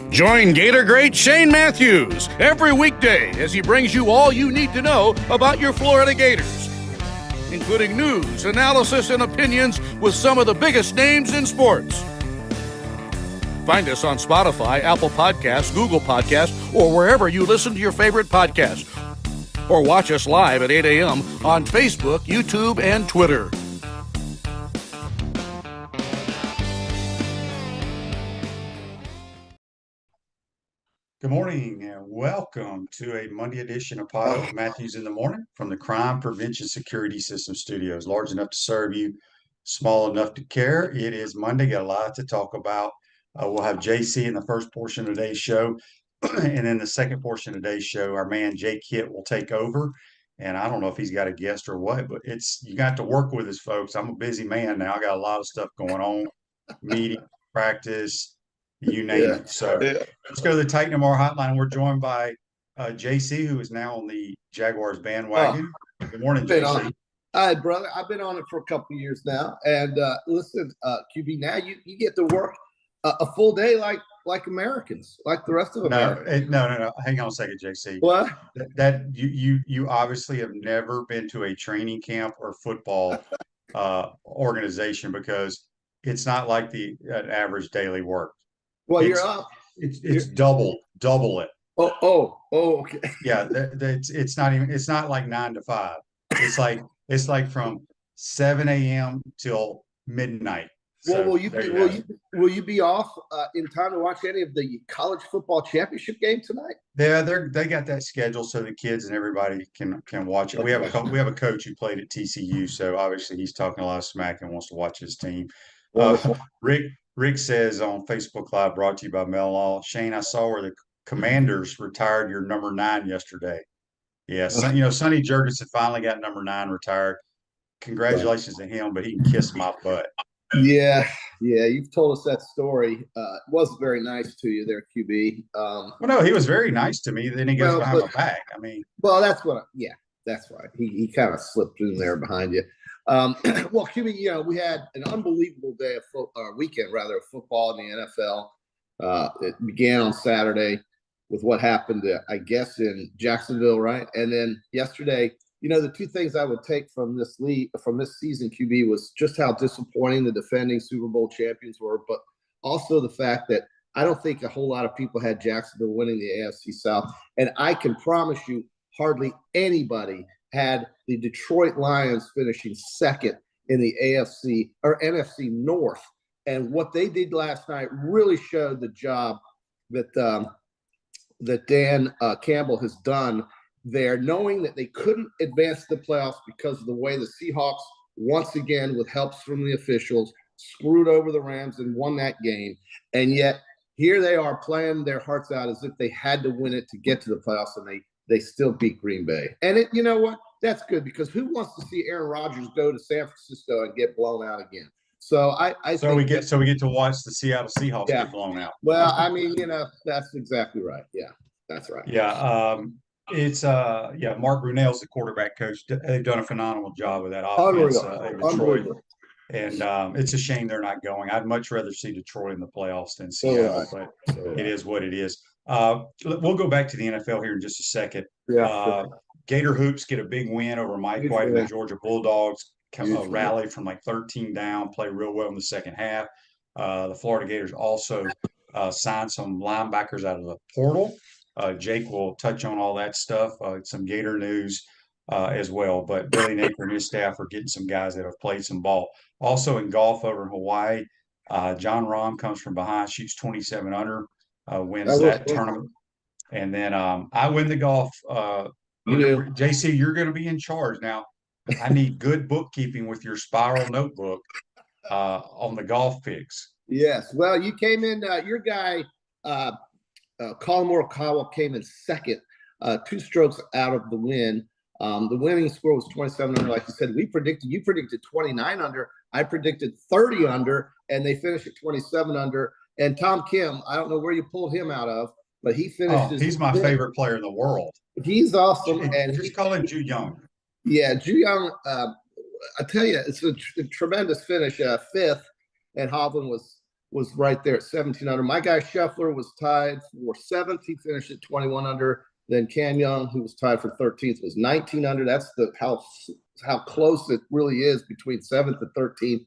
Join Gator great Shane Matthews every weekday as he brings you all you need to know about your Florida Gators, including news, analysis, and opinions with some of the biggest names in sports. Find us on Spotify, Apple Podcasts, Google Podcasts, or wherever you listen to your favorite podcast. Or watch us live at 8 a.m. on Facebook, YouTube, and Twitter. Good morning and welcome to a Monday edition of Pilot Matthews in the Morning from the Crime Prevention Security System Studios. Large enough to serve you, small enough to care. It is Monday, got a lot to talk about. We'll have JC in the first portion of today's show. And then the second portion of today's show, our man Jake Hitt will take over. And I don't know if he's got a guest or what, but you got to work with us, folks. I'm a busy man now. I got a lot of stuff going on, meeting, practice, you name it. So let's go to the Titan MR hotline. We're joined by JC, who is now on the Jaguars bandwagon. Good morning, JC. Hi, brother. I've been on it for a couple of years now. And listen, QB, now you get to work a full day like Americans, like the rest of America. No. Hang on a second, JC. What? That you obviously have never been to a training camp or football organization, because it's not like the average daily work. Well, you're up. It's double it. Okay. Yeah, it's not like 9 to 5. It's like from 7 a.m. till midnight. Well, will you be off in time to watch any of the college football championship game tonight? Yeah, they got that scheduled so the kids and everybody can watch it. We have a coach who played at TCU, so obviously he's talking a lot of smack and wants to watch his team. Rick says on Facebook Live, brought to you by Mel Law, Shane, I saw where the Commanders retired your number 9 yesterday. Yeah, Sonny Jurgensen finally got number 9 retired. Congratulations to him, but he can kiss my butt. Yeah, you've told us that story. It wasn't very nice to you there, QB. Well, no, he was very nice to me. Then he goes behind my back. I mean, well, that's right. He kind of slipped in there behind you. Well, QB, we had an unbelievable day of weekend of football in the NFL. It began on Saturday with what happened, I guess, in Jacksonville, right? And then yesterday, the two things I would take from this season, QB, was just how disappointing the defending Super Bowl champions were, but also the fact that I don't think a whole lot of people had Jacksonville winning the AFC South. And I can promise you, hardly anybody had the Detroit Lions finishing second in the AFC or NFC North. And what they did last night really showed the job that Dan Campbell has done there, knowing that they couldn't advance to the playoffs because of the way the Seahawks, once again, with helps from the officials, screwed over the Rams and won that game. And yet here they are playing their hearts out as if they had to win it to get to the playoffs, and they still beat Green Bay. And you know what? That's good, because who wants to see Aaron Rodgers go to San Francisco and get blown out again? So we get to watch the Seattle Seahawks get blown out. Well, I mean, that's exactly right. Yeah, that's right. Yeah. It's Mark Brunell's the quarterback coach. They've done a phenomenal job with that offense in Detroit. And it's a shame they're not going. I'd much rather see Detroit in the playoffs than Seattle, but it is what it is. We'll go back to the NFL here in just a second. Yeah. Gator Hoops get a big win over Mike White and the Georgia Bulldogs. Rally from like 13 down, play real well in the second half. The Florida Gators also signed some linebackers out of the portal. Jake will touch on all that stuff, some Gator news as well. But Billy Napier and his staff are getting some guys that have played some ball. Also in golf over in Hawaii, John Rahm comes from behind, shoots 27 under, wins that tournament. And then I win the golf. JC, you're going to be in charge now. I need good bookkeeping with your spiral notebook on the golf picks. Yes. Well, you came in, your guy, Colin Morikawa, came in second, 2 strokes out of the win. The winning score was 27 under. Like you said, you predicted 29 under. I predicted 30 under, and they finished at 27 under. And Tom Kim, I don't know where you pulled him out of, but he finished. He's my favorite player in the world. He's awesome. And just call him Ju Young. Yeah, Ju Young, I tell you, it's a tremendous finish, 5th, and Hovland was was right there at 17 under. My guy Scheffler was tied for 7th. He finished at 21 under. Then Cam Young, who was tied for 13th, was 19 under. That's how close it really is between 7th and 13th.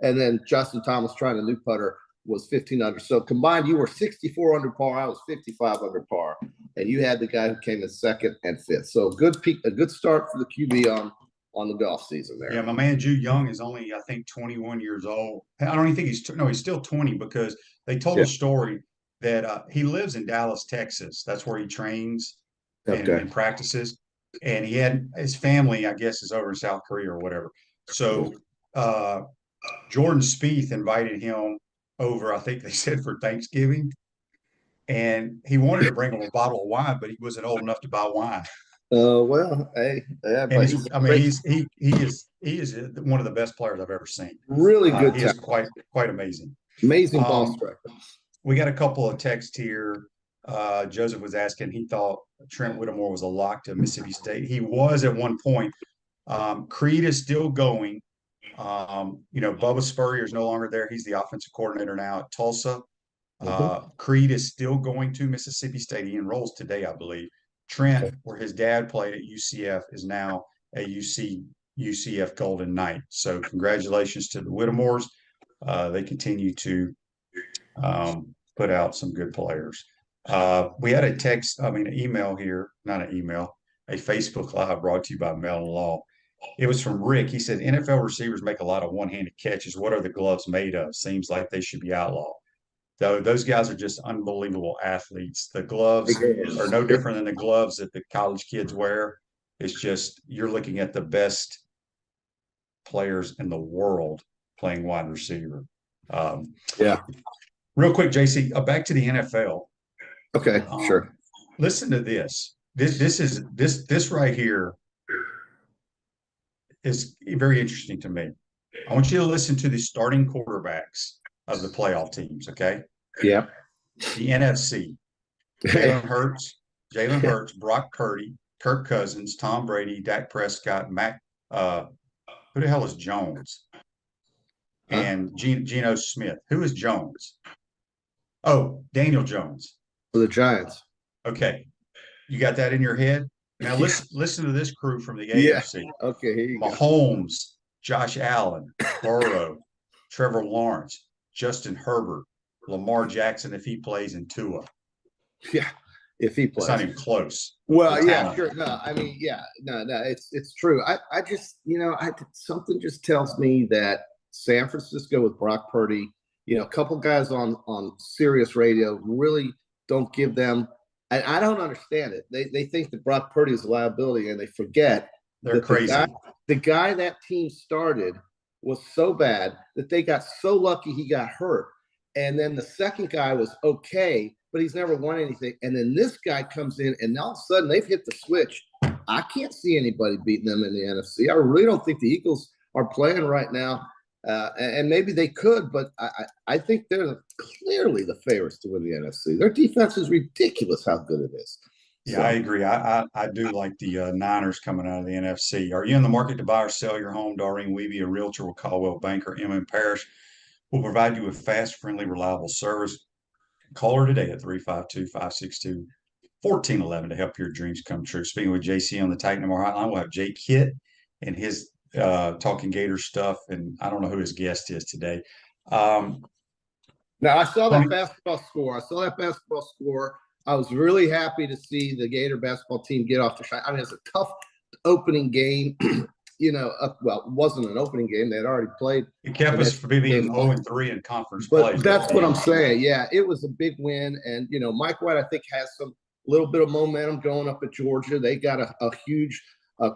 And then Justin Thomas trying a new putter was 15 under. So combined, you were 64 under par. I was 55 under par. And you had the guy who came in 2nd and 5th. So a good start for the QB on the golf season there. Yeah, my man Ju Young is only, I think, 21 years old. I don't even think he's still 20, because they told a story that he lives in Dallas, Texas. That's where he trains and practices. And he had his family, I guess, is over in South Korea or whatever. So Jordan Spieth invited him over, I think they said, for Thanksgiving. And he wanted to bring him a bottle of wine, but he wasn't old enough to buy wine. Well, hey, yeah, but he is one of the best players I've ever seen. Really good. He is quite amazing. Amazing ball striker. We got a couple of texts here. Joseph was asking, he thought Trent Whittemore was a lock to Mississippi State. He was at one point. Creed is still going. Bubba Spurrier is no longer there. He's the offensive coordinator now at Tulsa. Creed is still going to Mississippi State. He enrolls today, I believe. Trent, where his dad played at UCF, is now a UCF Golden Knight. So congratulations to the Whittemores. They continue to put out some good players. We had an email here, not an email, a Facebook Live brought to you by Mellon Law. It was from Rick. He said, NFL receivers make a lot of one-handed catches. What are the gloves made of? Seems like they should be outlawed. Though those guys are just unbelievable athletes. The gloves are no different than the gloves that the college kids wear. It's just you're looking at the best players in the world playing wide receiver. Real quick, JC, back to the NFL. Okay, sure. Listen to this. This right here is very interesting to me. I want you to listen to the starting quarterbacks of the playoff teams, okay? Yeah. The NFC. Jalen Hurts, Brock Purdy, Kirk Cousins, Tom Brady, Dak Prescott, who the hell is Jones? And Geno Smith. Who is Jones? Oh, Daniel Jones. For the Giants. Okay. You got that in your head? Now listen to this crew from the AFC. Okay, here you Mahomes, Josh Allen, Burrow, Trevor Lawrence, Justin Herbert, Lamar Jackson if he plays, in Tua. Yeah, if he plays. It's not even close. Well, yeah, sure. No, I mean, it's true. I just, something just tells me that San Francisco with Brock Purdy, a couple guys on Sirius radio really don't give them, and I don't understand it. They think that Brock Purdy is a liability, and they forget they're crazy. The guy that team started was so bad that they got so lucky he got hurt. And then the second guy was okay, but he's never won anything. And then this guy comes in, and all of a sudden they've hit the switch. I can't see anybody beating them in the NFC. I really don't think the Eagles are playing right now. And maybe they could, but I think they're clearly the favorites to win the NFC. Their defense is ridiculous how good it is. Yeah, I agree. I do like the Niners coming out of the NFC. Are you in the market to buy or sell your home? Doreen Weeby, a realtor with Caldwell Banker, Emma Parrish, will provide you with fast, friendly, reliable service. Call her today at 352-562-1411 to help your dreams come true. Speaking with JC on the Titan MR hotline, we'll have Jake Hitt and his talking Gator stuff, and I don't know who his guest is today. Now, I saw that basketball score. I was really happy to see the Gator basketball team get off the shot. I mean, it's a tough opening game. Well, it wasn't an opening game. They had already played. It kept us from being 0-3 in conference play. But that's what I'm saying. Yeah, it was a big win. And, Mike White, I think, has some little bit of momentum going up at Georgia. They got a huge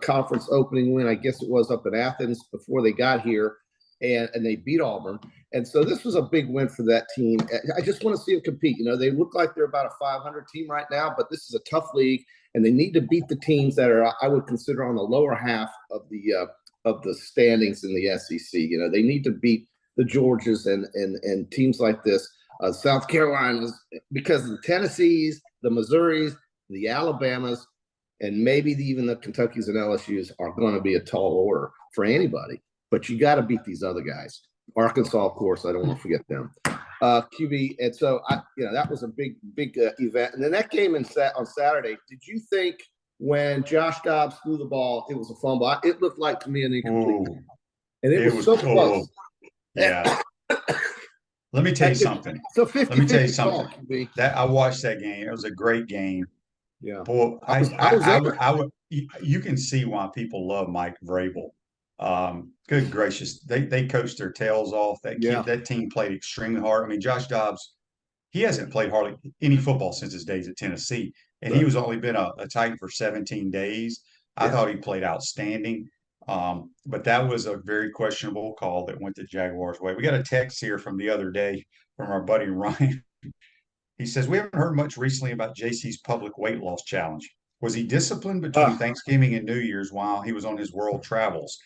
conference opening win. I guess it was up in Athens before they got here. And they beat Auburn. And so this was a big win for that team. I just want to see them compete. They look like they're about a 500 team right now, but this is a tough league, and they need to beat the teams that are, I would consider, on the lower half of the standings in the SEC. They need to beat the Georgias and teams like this, South Carolinas, because the Tennessees, the Missouris, the Alabamas, and maybe even the Kentuckys and LSUs are going to be a tall order for anybody. But you got to beat these other guys. Arkansas, of course, I don't want to forget them. QB. And so that was a big event. And then that game on Saturday, did you think when Josh Dobbs threw the ball, it was a fumble? It looked like to me an incomplete. And it was so close. Yeah. Let me tell you something. So 50. Let me tell you something. That I watched that game. It was a great game. Yeah. Boy, I would. You can see why people love Mike Vrabel. Good gracious, they coached their tails off. That team played extremely hard. I mean, Josh Dobbs, he hasn't played hardly any football since his days at Tennessee, and he was only been a Titan for 17 days. I thought he played outstanding. But that was a very questionable call that went the Jaguars' way. We got a text here from the other day from our buddy Ryan. He says, we haven't heard much recently about JC's public weight loss challenge. Was he disciplined between Thanksgiving and New Year's while he was on his world travels?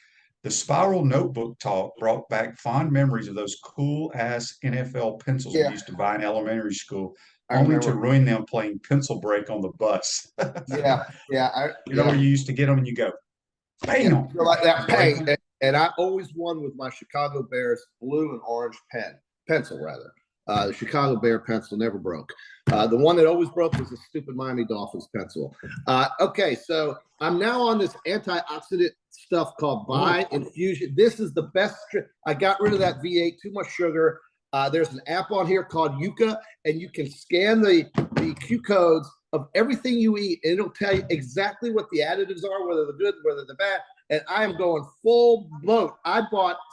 The spiral notebook talk brought back fond memories of those cool-ass NFL pencils we used to buy in elementary school, only to ruin them playing pencil break on the bus. Where you used to get them and you go, bam! Like that. Hey, and I always won with my Chicago Bears blue and orange pencil rather. The Chicago Bear pencil never broke. The one that always broke was the stupid Miami Dolphins pencil. Okay, so I'm now on this antioxidant stuff called Bi Infusion. This is the best. I got rid of that V8, too much sugar. There's an app on here called Yuka, and you can scan the Q codes of everything you eat, and it'll tell you exactly what the additives are, whether they're good, whether they're bad. And I am going full boat.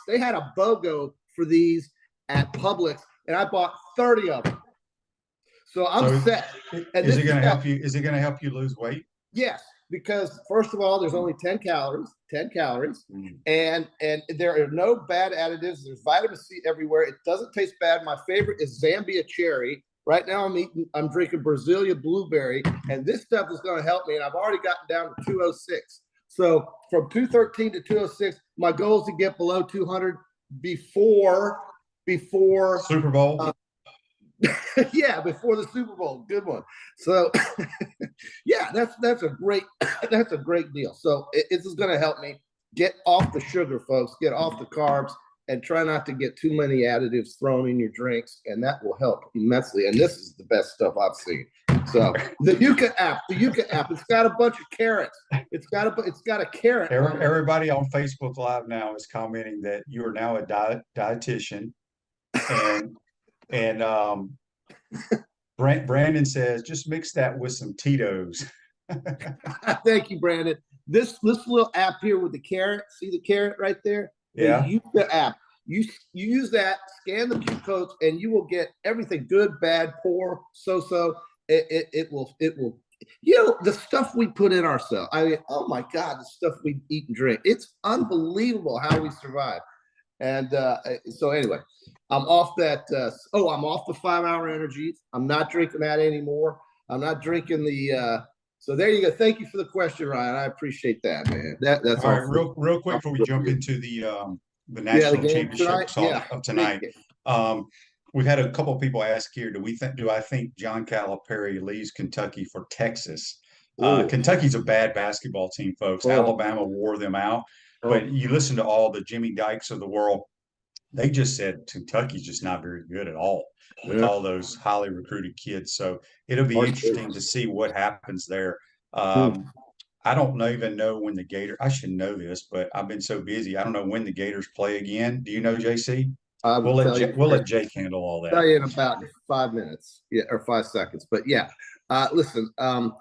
They had a BOGO for these at Publix, and I bought 30 of them. So I'm set. And is it going to help you? Is it going to help you lose weight? Yes, because first of all, there's only 10 calories, and there are no bad additives. There's vitamin C everywhere. It doesn't taste bad. My favorite is Zambia cherry. Right now I'm drinking Brasilia blueberry, and this stuff is going to help me. And I've already gotten down to 206. So from 213 to 206, my goal is to get below 200 before Super Bowl. Before the Super Bowl. Good one. So that's a great deal. So this is going to help me get off the sugar, folks, get off the carbs, and try not to get too many additives thrown in your drinks, and that will help immensely. And this is the best stuff I've seen. So the Yuka app, it's got a bunch of carrots. It's got a carrot. Everybody on Facebook Live now is commenting that you are now a dietitian, and Brandon says just mix that with some Tito's. Thank you, Brandon. This little app here with the carrot, see the carrot right there? Yeah. The Yuka app. You use that, scan the Q codes, and you will get everything good, bad, poor, so. It will. The stuff we put in ourselves. I mean, oh my God, the stuff we eat and drink. It's unbelievable how we survive. And so anyway, I'm off that. I'm off the 5-hour energy. I'm not drinking that anymore. I'm not drinking the. So there you go. Thank you for the question, Ryan. I appreciate that, man. That's all right. Real quick before we jump into the national championship of tonight. We've had a couple of people ask here, do I think John Calipari leaves Kentucky for Texas? Kentucky's a bad basketball team, folks. Alabama wore them out. But you listen to all the Jimmy Dykes of the world, they just said Kentucky's just not very good at all with all those highly recruited kids. So it'll be interesting to see what happens there. I don't even know when the Gators – I should know this, but I've been so busy. I don't know when the Gators play again. Do you know, JC? We'll let Jake handle all that. I'll tell you in about 5 minutes, or 5 seconds. But listen,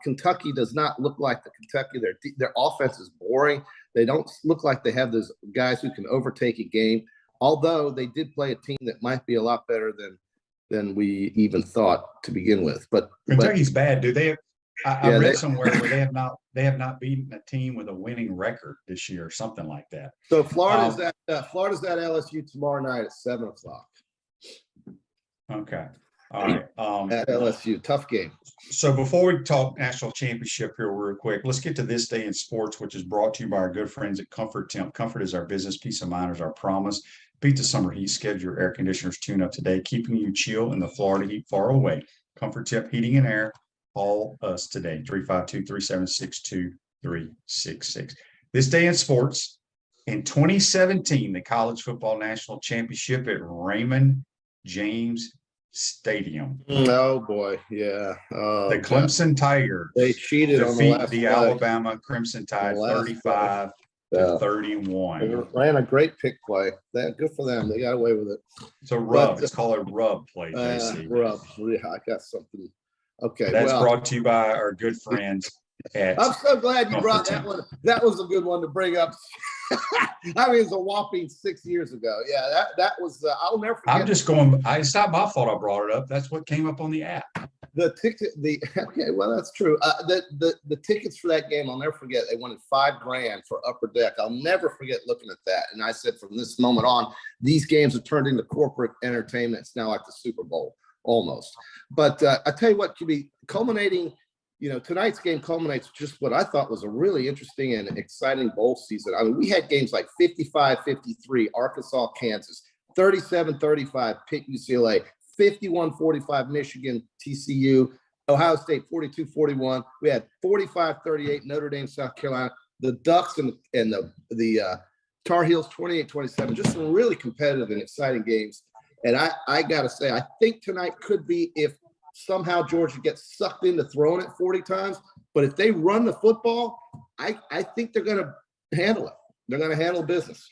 Kentucky does not look like the Kentucky. Their offense is boring. They don't look like they have those guys who can overtake a game. Although they did play a team that might be a lot better than we even thought to begin with. But Kentucky's bad. Do they? I read somewhere where they have not beaten a team with a winning record this year, or something like that. So Florida's at LSU tomorrow night at 7:00. Okay, all right. At LSU, tough game. So before we talk national championship here real quick, let's get to this day in sports, which is brought to you by our good friends at Comfort Temp. Comfort is our business. Peace of mind is our promise. Beat the summer heat. Schedule your air conditioners tune up today, keeping you chill in the Florida heat far away. Comfort Temp Heating and Air. Call us today, 352-376-2366. This day in sports, in 2017, the College Football National Championship at Raymond James Stadium. Oh boy, yeah. The Clemson Tigers They cheated on the defeat last the play. Alabama Crimson Tide 35 to 31. They ran a great pick play. Good for them. They got away with it. It's a rub. It's called a rub play, JC. Rub. Yeah, I got something. Okay. That's brought to you by our good friends at. I'm so glad you brought that one. That was a good one to bring up. I mean, it's a whopping 6 years ago. Yeah, that was. I'll never forget. I'm just going. It's not my fault I brought it up. That's what came up on the app. The ticket. Okay, well, that's true. The tickets for that game, I'll never forget. They wanted $5,000 for Upper Deck. I'll never forget looking at that. And I said, from this moment on, these games have turned into corporate entertainment. It's now like the Super Bowl almost. But I tell you what, could be culminating. Tonight's game culminates just what I thought was a really interesting and exciting bowl season. I mean, we had games like 55-53, Arkansas, Kansas, 37-35, Pitt, UCLA, 51-45, Michigan, TCU, Ohio State, 42-41. We had 45-38, Notre Dame, South Carolina, the Ducks and the Tar Heels, 28-27. Just some really competitive and exciting games. And I got to say, I think tonight could be if somehow Georgia gets sucked into throwing it 40 times. But if they run the football, I think they're going to handle it. They're going to handle business.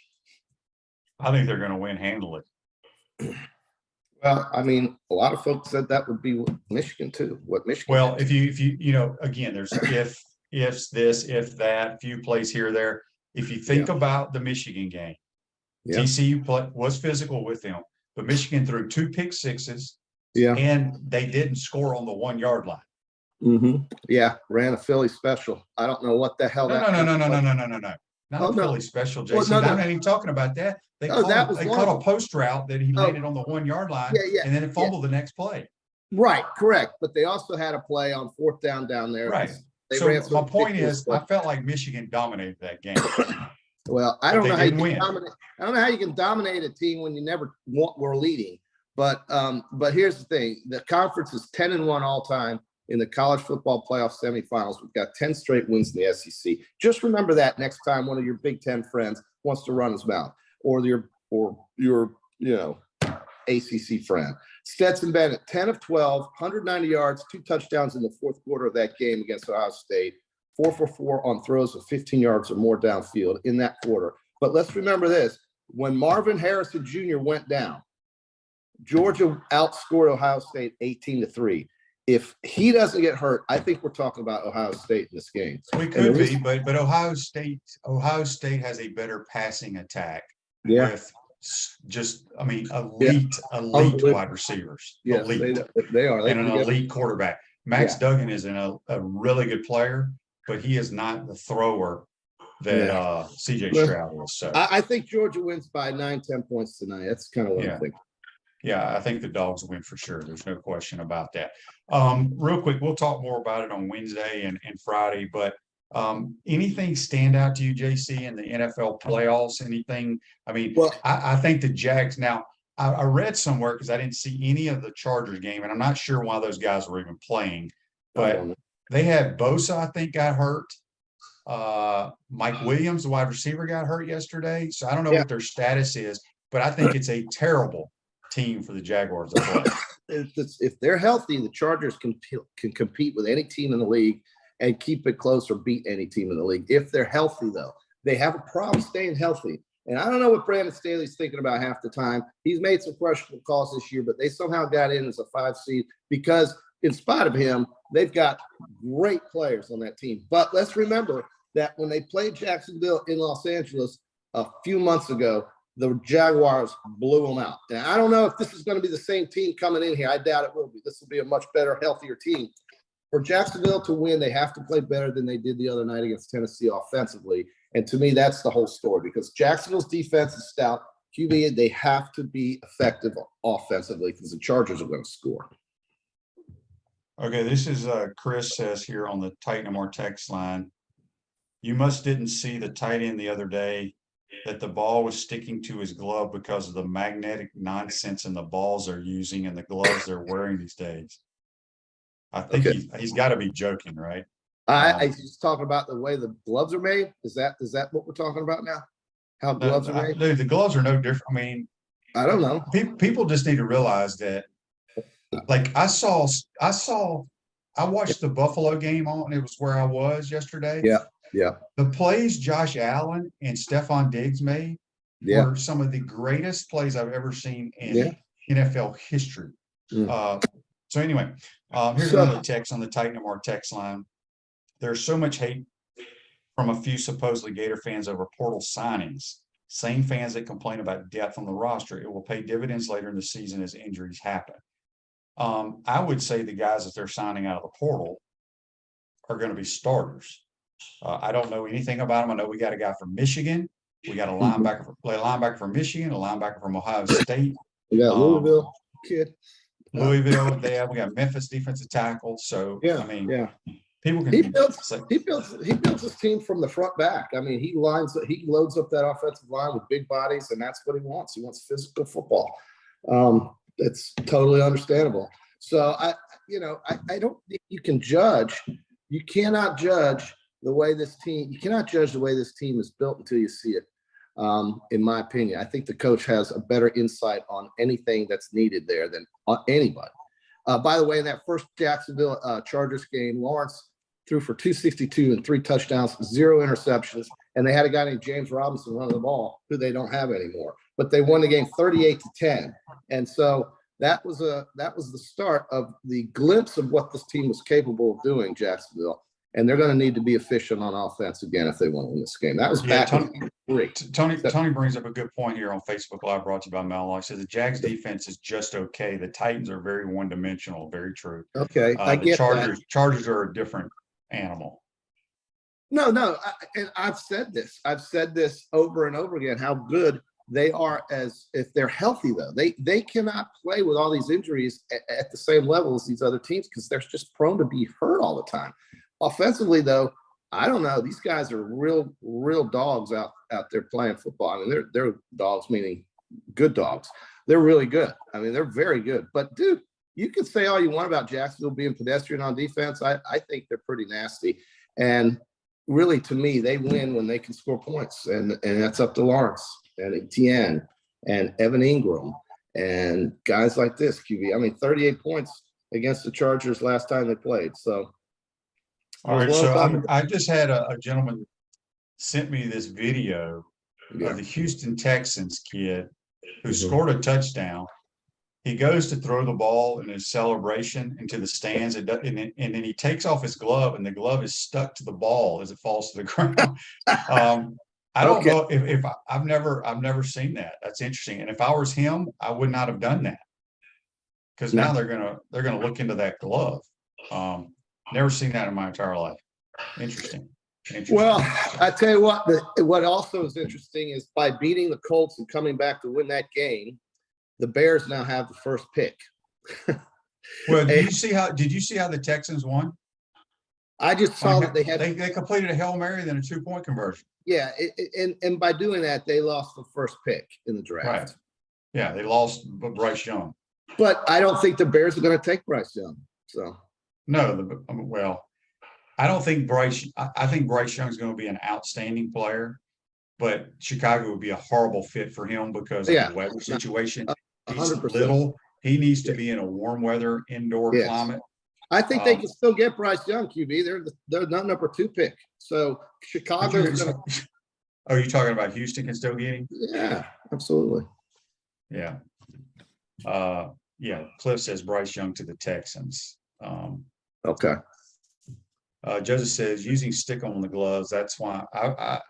I think they're going to win handle it. Well, I mean, a lot of folks said that would be Michigan too. What Michigan? Well, if you again, there's if this, if that, few plays here or there. If you think about the Michigan game, TCU was physical with them, but Michigan threw 2 pick sixes. Yeah, and they didn't score on the 1 yard line. Mm-hmm. Yeah, ran a Philly special. I don't know what the hell. No. Not a Philly special, Jason. I'm not even talking about that. They caught a post route that he landed on the 1 yard line, and then it fumbled the next play. Right, correct. But they also had a play on 4th down there. Right. So my point is, I felt like Michigan dominated that game. Well, I don't know how you can dominate. I don't know how you can dominate a team when you never were leading. But here's the thing: the conference is 10-1 all time in the college football playoff semifinals. We've got 10 straight wins in the SEC. Just remember that next time one of your Big Ten friends wants to run his mouth, or your ACC friend. Stetson Bennett, 10 of 12, 190 yards, 2 touchdowns in the 4th quarter of that game against Ohio State. 4 for 4 on throws of 15 yards or more downfield in that quarter. But let's remember this: when Marvin Harrison Jr. went down, Georgia outscored Ohio State 18-3. If he doesn't get hurt, I think we're talking about Ohio State in this game. We could be, but Ohio State has a better passing attack with elite wide receivers. Yes, elite. They are. And an elite quarterback. Max Duggan is a really good player, but he is not the thrower that CJ Stroud is. So I think Georgia wins by 9-10 points tonight. That's kind of what I'm thinking. Yeah, I think the Dogs win for sure. There's no question about that. Real quick, we'll talk more about it on Wednesday and Friday, but anything stand out to you, JC, in the NFL playoffs? Anything? I mean, I think the Jags now, I read somewhere because I didn't see any of the Chargers game, and I'm not sure why those guys were even playing, but they had Bosa, I think, got hurt. Mike Williams, the wide receiver, got hurt yesterday. So I don't know what their status is, but I think it's a terrible team for the Jaguars to play. If they're healthy, the Chargers can compete with any team in the league and keep it close or beat any team in the league. If they're healthy, though, they have a problem staying healthy. And I don't know what Brandon Staley's thinking about half the time. He's made some questionable calls this year, but they somehow got in as a 5 seed because, in spite of him, they've got great players on that team. But let's remember that when they played Jacksonville in Los Angeles a few months ago, the Jaguars blew them out. And I don't know if this is going to be the same team coming in here. I doubt it will be. This will be a much better, healthier team. For Jacksonville to win, they have to play better than they did the other night against Tennessee offensively. And to me, that's the whole story because Jacksonville's defense is stout. QB, they have to be effective offensively because the Chargers are going to score. Okay, this is Chris says here on the Titan More text line. You must didn't see the tight end the other day that the ball was sticking to his glove because of the magnetic nonsense and the balls they're using and the gloves they're wearing these days. I think he's got to be joking, right? He's talking about the way the gloves are made. Is that what we're talking about now? How gloves are made? The gloves are no different. I mean, I don't know. People just need to realize that like I watched the Buffalo game on, it was where I was yesterday. Yeah, yeah, The plays Josh Allen and Stephon Diggs made yeah, were some of the greatest plays I've ever seen in yeah. NFL history. Mm. So anyway, here's So, another text on the Titan More text line. There's so much hate from a few supposedly Gator fans over portal signings. Same fans that complain about depth on the roster. It will pay dividends later in the season as injuries happen. I would say the guys that they're signing out of the portal are going to be starters. I don't know anything about them. I know we got a guy from Michigan. We got a linebacker from Michigan, a linebacker from Ohio State. we got Louisville kid. Louisville, we got Memphis defensive tackle. So Yeah, I mean, yeah. people can He builds his team from the front back. I mean, he loads up that offensive line with big bodies, and that's what he wants. He wants physical football. It's totally understandable. So I don't think you can judge. You cannot judge the way this team. You cannot judge the way this team is built until you see it. In my opinion, I think the coach has a better insight on anything that's needed there than anybody. By the way, in that first Jacksonville Chargers game, Lawrence threw for 262 and 3 touchdowns, 0 interceptions, and they had a guy named James Robinson running the ball, who they don't have anymore. But they won the game 38-10, and so that was the start of the glimpse of what this team was capable of doing, Jacksonville. And they're going to need to be efficient on offense again if they want to win this game. That was back in Tony brings up a good point here on Facebook Live, brought to you by Malloy. He says the Jags defense is just okay. The Titans are very one-dimensional. Very true. Okay, I get that. Chargers are a different animal. No, and I've said this over and over again, how good they are as if they're healthy, though. They cannot play with all these injuries at the same level as these other teams because they're just prone to be hurt all the time. Offensively, though, I don't know. These guys are real dogs out there playing football. I mean, they're dogs, meaning good dogs. They're really good. I mean, they're very good. But, dude, you can say all you want about Jacksonville being pedestrian on defense. I think they're pretty nasty. And really, to me, they win when they can score points. And that's up to Lawrence and Etienne and Evan Ingram and guys like this, QB. I mean, 38 points against the Chargers last time they played. So, all right, so I just had a gentleman sent me this video of the Houston Texans kid who scored a touchdown. He goes to throw the ball in his celebration into the stands, and then he takes off his glove, and the glove is stuck to the ball as it falls to the ground. I don't know if I've never seen that. That's interesting. And if I was him, I would not have done that because now they're gonna look into that glove. Never seen that in my entire life. Interesting. Well, I tell you what also is interesting is by beating the Colts and coming back to win that game, the Bears now have the first pick. Well, did you see how the Texans won? I just saw that they completed a Hail Mary, then a 2-point conversion. Yeah, and by doing that, they lost the first pick in the draft. Right. Yeah, they lost Bryce Young. But I don't think the Bears are going to take Bryce Young. So. No, I don't think Bryce. I think Bryce Young is going to be an outstanding player, but Chicago would be a horrible fit for him because of the weather situation. 100%. He's little. He needs to be in a warm weather indoor climate. I think they can still get Bryce Young, QB. They're not number 2 pick. So Chicago. Are you talking about Houston can still get him? Yeah, absolutely. Yeah. Yeah. Cliff says Bryce Young to the Texans. Okay. Joseph says using stick on the gloves. That's why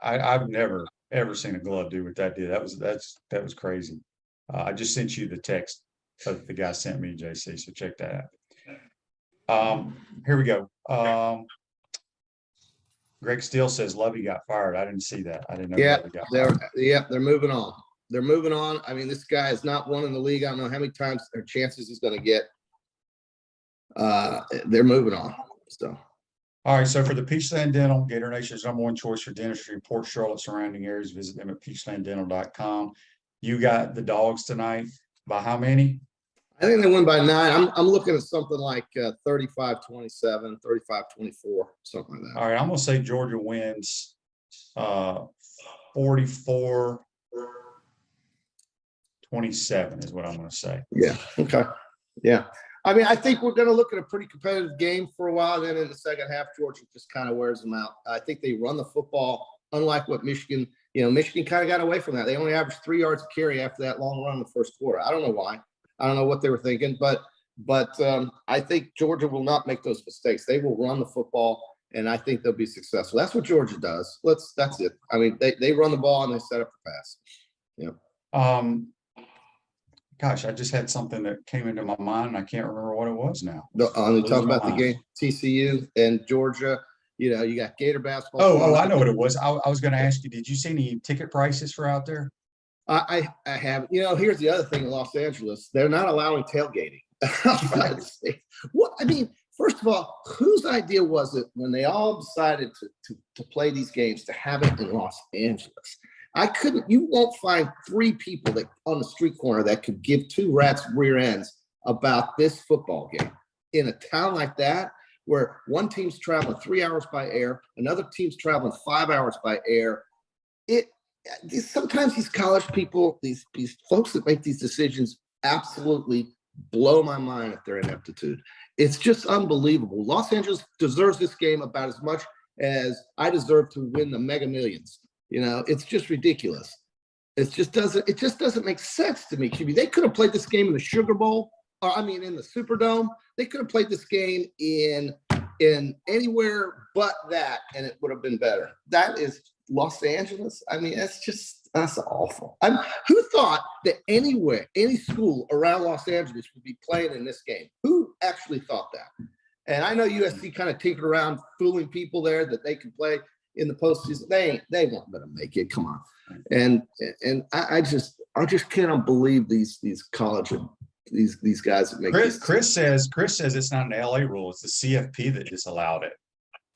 I've never ever seen a glove do what that did. That was crazy. I just sent you the text that the guy sent me, JC. So check that out. Here we go. Greg Steele says Lovey got fired. I didn't see that. I didn't know. Yeah, Lovey got fired. They're moving on. They're moving on. I mean, this guy is not one in the league. I don't know how many times or chances he's going to get. They're moving on. So, all right. So for the Peachland Dental, Gator Nation's #1 choice for dentistry, Port Charlotte surrounding areas, visit them at peachlanddental.com. You got the dogs tonight. By how many? I think they win by 9. I'm looking at something like 35-27, 35-24, something like that. All right. I'm going to say Georgia wins 44-27 is what I'm going to say. Yeah. Okay. Yeah. I mean, I think we're going to look at a pretty competitive game for a while. Then in the second half, Georgia just kind of wears them out. I think they run the football, unlike what Michigan, Michigan kind of got away from that. They only averaged 3 yards a carry after that long run in the first quarter. I don't know why. I don't know what they were thinking, but I think Georgia will not make those mistakes. They will run the football, and I think they'll be successful. That's what Georgia does. That's it. I mean, they run the ball and they set up the pass. Yeah. Gosh, I just had something that came into my mind, and I can't remember what it was now. You talk about the game, TCU and Georgia. You got Gator basketball. Oh, I know what it was. I was going to ask you, did you see any ticket prices for out there? I have. Here's the other thing in Los Angeles. They're not allowing tailgating. What I mean, first of all, whose idea was it when they all decided to play these games to have it in Los Angeles? You won't find 3 people that on the street corner that could give 2 rats rear ends about this football game in a town like that, where one team's traveling 3 hours by air, another team's traveling 5 hours by air. Sometimes these college people, these folks that make these decisions absolutely blow my mind at their ineptitude. It's just unbelievable. Los Angeles deserves this game about as much as I deserve to win the Mega Millions. It's just ridiculous. It just doesn't make sense to me, QB. They could have played this game in the Sugar Bowl, in the Superdome. They could have played this game in anywhere but that, and it would have been better. That is Los Angeles. I mean, that's awful. Who thought that any school around Los Angeles would be playing in this game? Who actually thought that? And I know USC kind of tinkered around fooling people there that they could play in the postseason. They weren't going to make it. Come on. And I just cannot believe these college these guys that make Chris says it's not an LA rule. It's the CFP that disallowed it.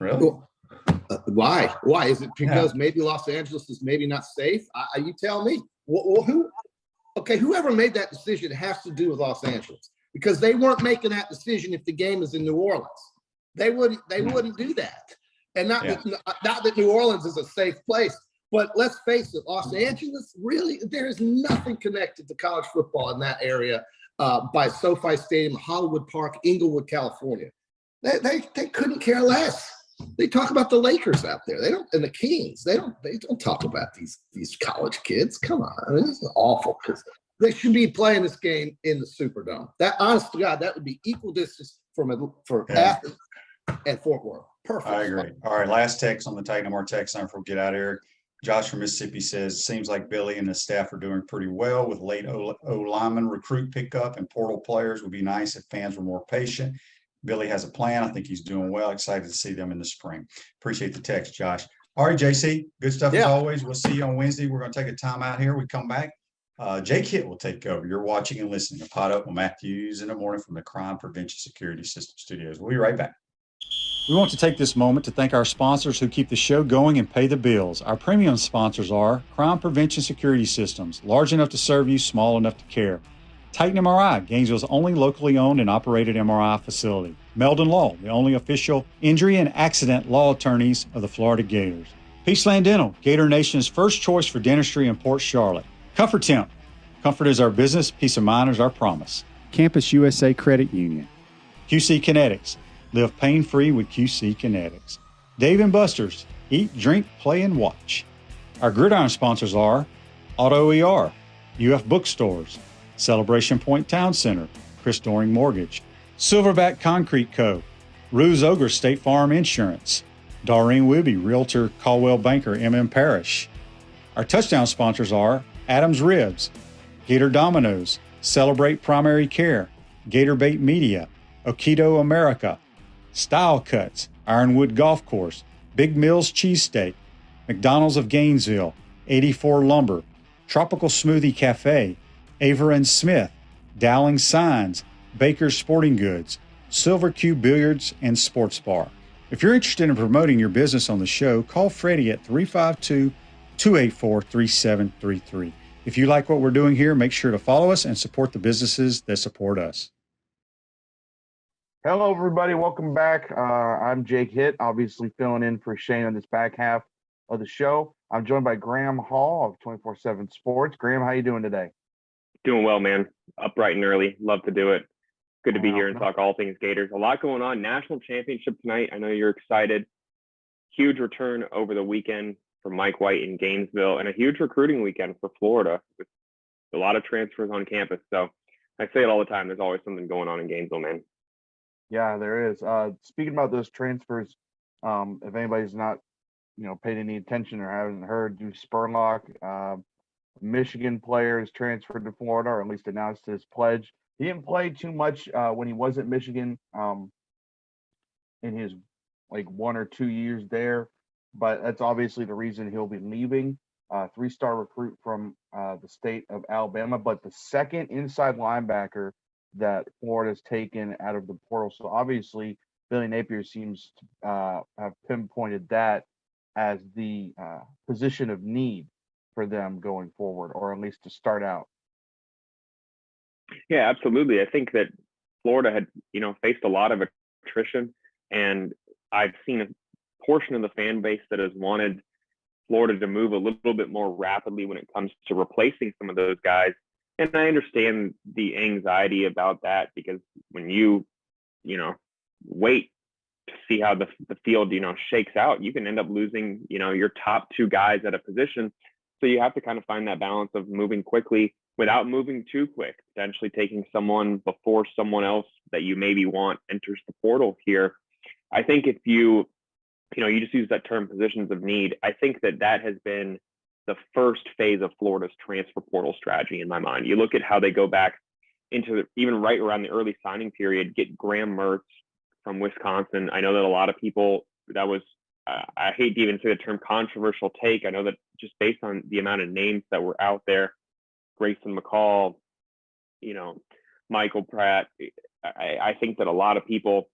Really? Well, why? Is it because maybe Los Angeles is maybe not safe? You tell me. Well, whoever made that decision has to do with Los Angeles, because they weren't making that decision if the game is in New Orleans. They wouldn't do that. And not that New Orleans is a safe place, but let's face it, Los Angeles, really, there is nothing connected to college football in that area by SoFi Stadium, Hollywood Park, Inglewood, California. They couldn't care less. They talk about the Lakers out there. They don't, and the Kings. They don't talk about these college kids. Come on, I mean, this is awful, because they should be playing this game in the Superdome. That, honest to God, that would be equal distance for Athens and Fort Worth. Perfect. I agree. All right, last text on the Titan MR text line before we get out of here. Josh from Mississippi says, seems like Billy and the staff are doing pretty well with late O-lineman recruit pickup and portal players. Would be nice if fans were more patient. Billy has a plan. I think he's doing well. Excited to see them in the spring. Appreciate the text, Josh. All right, JC, good stuff as always. We'll see you on Wednesday. We're going to take a time out here. We come back. Jake Hitt will take over. You're watching and listening to Pot Up with Matthews in the morning from the Crime Prevention Security System Studios. We'll be right back. We want to take this moment to thank our sponsors who keep the show going and pay the bills. Our premium sponsors are Crime Prevention Security Systems, large enough to serve you, small enough to care. Titan MRI, Gainesville's only locally owned and operated MRI facility. Meldon Law, the only official injury and accident law attorneys of the Florida Gators. Peaceland Dental, Gator Nation's first choice for dentistry in Port Charlotte. Comfort Temp, comfort is our business, peace of mind is our promise. Campus USA Credit Union. QC Kinetics, live pain-free with QC Kinetics. Dave & Buster's, eat, drink, play, and watch. Our gridiron sponsors are Auto ER, UF Bookstores, Celebration Point Town Center, Chris Doring Mortgage, Silverback Concrete Co., Ruse Ogre State Farm Insurance, Doreen Wibby, Realtor Caldwell Banker, MM Parish. Our touchdown sponsors are Adams Ribs, Gator Dominoes, Celebrate Primary Care, Gator Bait Media, Okido America, Style Cuts, Ironwood Golf Course, Big Mills Cheesesteak, McDonald's of Gainesville, 84 Lumber, Tropical Smoothie Cafe, Aver and Smith, Dowling Signs, Baker's Sporting Goods, Silver Cube Billiards and Sports Bar. If you're interested in promoting your business on the show, call Freddie at 352-284-3733. If you like what we're doing here, make sure to follow us and support the businesses that support us. Hello, everybody. Welcome back. I'm Jake Hitt, obviously filling in for Shane on this back half of the show. I'm joined by Graham Hall of 24/7 Sports. Graham, how you doing today? Doing well, man. Up bright and early. Love to do it. Good to be here and talk all things Gators. A lot going on. National championship tonight. I know you're excited. Huge return over the weekend for Mike White in Gainesville, and a huge recruiting weekend for Florida with a lot of transfers on campus. So I say it all the time. There's always something going on in Gainesville, man. Yeah, there is. Speaking about those transfers, if anybody's not, paid any attention or hasn't heard, Deuce Spurlock, Michigan players transferred to Florida, or at least announced his pledge. He didn't play too much when he was at Michigan in his 1 or 2 years there, but that's obviously the reason he'll be leaving. 3-star recruit from the state of Alabama, but the second inside linebacker that Florida's taken out of the portal. So obviously Billy Napier seems to have pinpointed that as the position of need for them going forward, or at least to start out. Yeah, absolutely. I think that Florida had, faced a lot of attrition, and I've seen a portion of the fan base that has wanted Florida to move a little bit more rapidly when it comes to replacing some of those guys. And I understand the anxiety about that, because when you wait to see how the field, shakes out, you can end up losing, your top 2 guys at a position. So you have to kind of find that balance of moving quickly without moving too quick, potentially taking someone before someone else that you maybe want enters the portal here. I think if you just use that term positions of need, I think that has been the first phase of Florida's transfer portal strategy in my mind. You look at how they go back into even right around the early signing period, get Graham Mertz from Wisconsin. I know that a lot of people, that was, I hate to even say the term controversial take. I know that just based on the amount of names that were out there, Grayson McCall, Michael Pratt, I think that a lot of people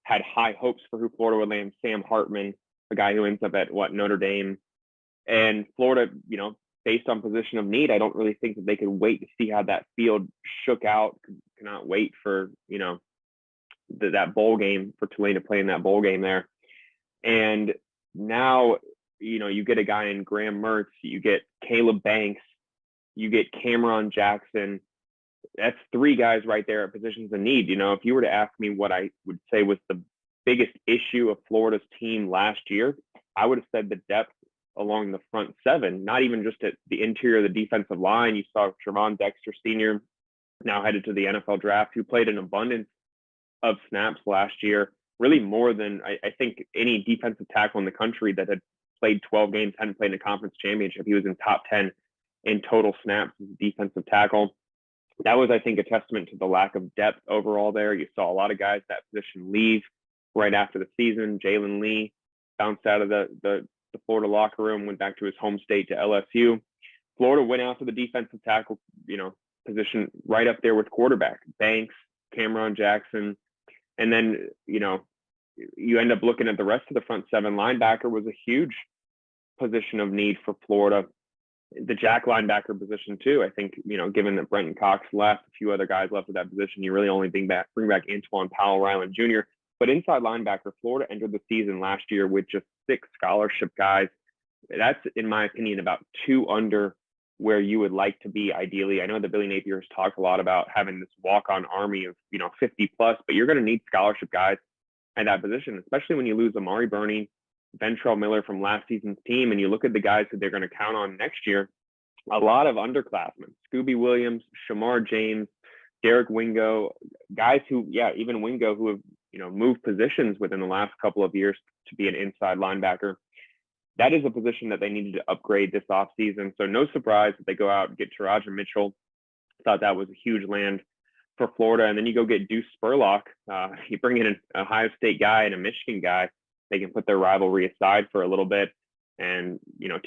had high hopes for who Florida would land. Sam Hartman, a guy who ends up at Notre Dame. And Florida, based on position of need, I don't really think that they could wait to see how that field shook out. Could not wait for, that bowl game, for Tulane to play in that bowl game there. And now, you get a guy in Graham Mertz, you get Caleb Banks, you get Cameron Jackson. That's 3 guys right there at positions of need. If you were to ask me what I would say was the biggest issue of Florida's team last year, I would have said the depth along the front 7, not even just at the interior of the defensive line. You saw Trevon Dexter Sr., now headed to the NFL draft, who played an abundance of snaps last year, really more than I think any defensive tackle in the country that had played 12 games, hadn't played in a conference championship. He was in top 10 in total snaps as a defensive tackle. That was, I think, a testament to the lack of depth overall there. You saw a lot of guys that position leave right after the season. Jalen Lee bounced out of the Florida locker room, went back to his home state to LSU. Florida went out to the defensive tackle, position right up there with quarterback. Banks, Cameron Jackson. And then, you end up looking at the rest of the front 7. Linebacker was a huge position of need for Florida. The jack linebacker position too. I think, given that Brenton Cox left, a few other guys left at that position, you really only bring back Antoine Powell Ryland Jr. But inside linebacker, Florida entered the season last year with just 6 scholarship guys. That's, in my opinion, about 2 under where you would like to be ideally. I know that Billy Napier has talked a lot about having this walk-on army of 50 plus, but you're going to need scholarship guys at that position, especially when you lose Amari Burney, Ventrell Miller from last season's team, and you look at the guys that they're going to count on next year. A lot of underclassmen: Scooby Williams, Shamar James, Derek Wingo, guys who, even Wingo, who have moved positions within the last couple of years to be an inside linebacker. That is a position that they needed to upgrade this offseason. So no surprise that they go out and get Taraja Mitchell. Thought that was a huge land for Florida. And then you go get Deuce Spurlock. You bring in an Ohio State guy and a Michigan guy. They can put their rivalry aside for a little bit and,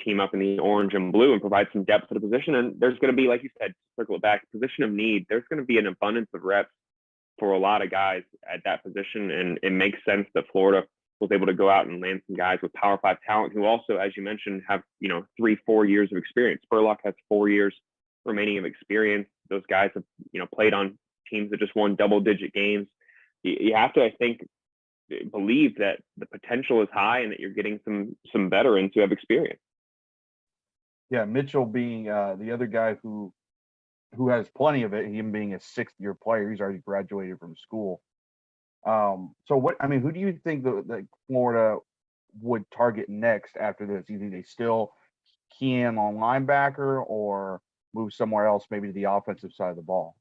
team up in the orange and blue and provide some depth to the position. And there's going to be, like you said, circle it back, position of need. There's going to be an abundance of reps for a lot of guys at that position. And it makes sense that Florida was able to go out and land some guys with Power 5 talent who also, as you mentioned, have, 3-4 years of experience. Spurlock has 4 years remaining of experience. Those guys have, played on teams that just won double-digit games. You have to, I think, believe that the potential is high and that you're getting some veterans who have experience. Yeah, Mitchell being the other guy who who has plenty of it, him being a sixth-year player. He's already graduated from school. So who do you think that Florida would target next after this? Either they still key in on linebacker or move somewhere else, maybe to the offensive side of the ball?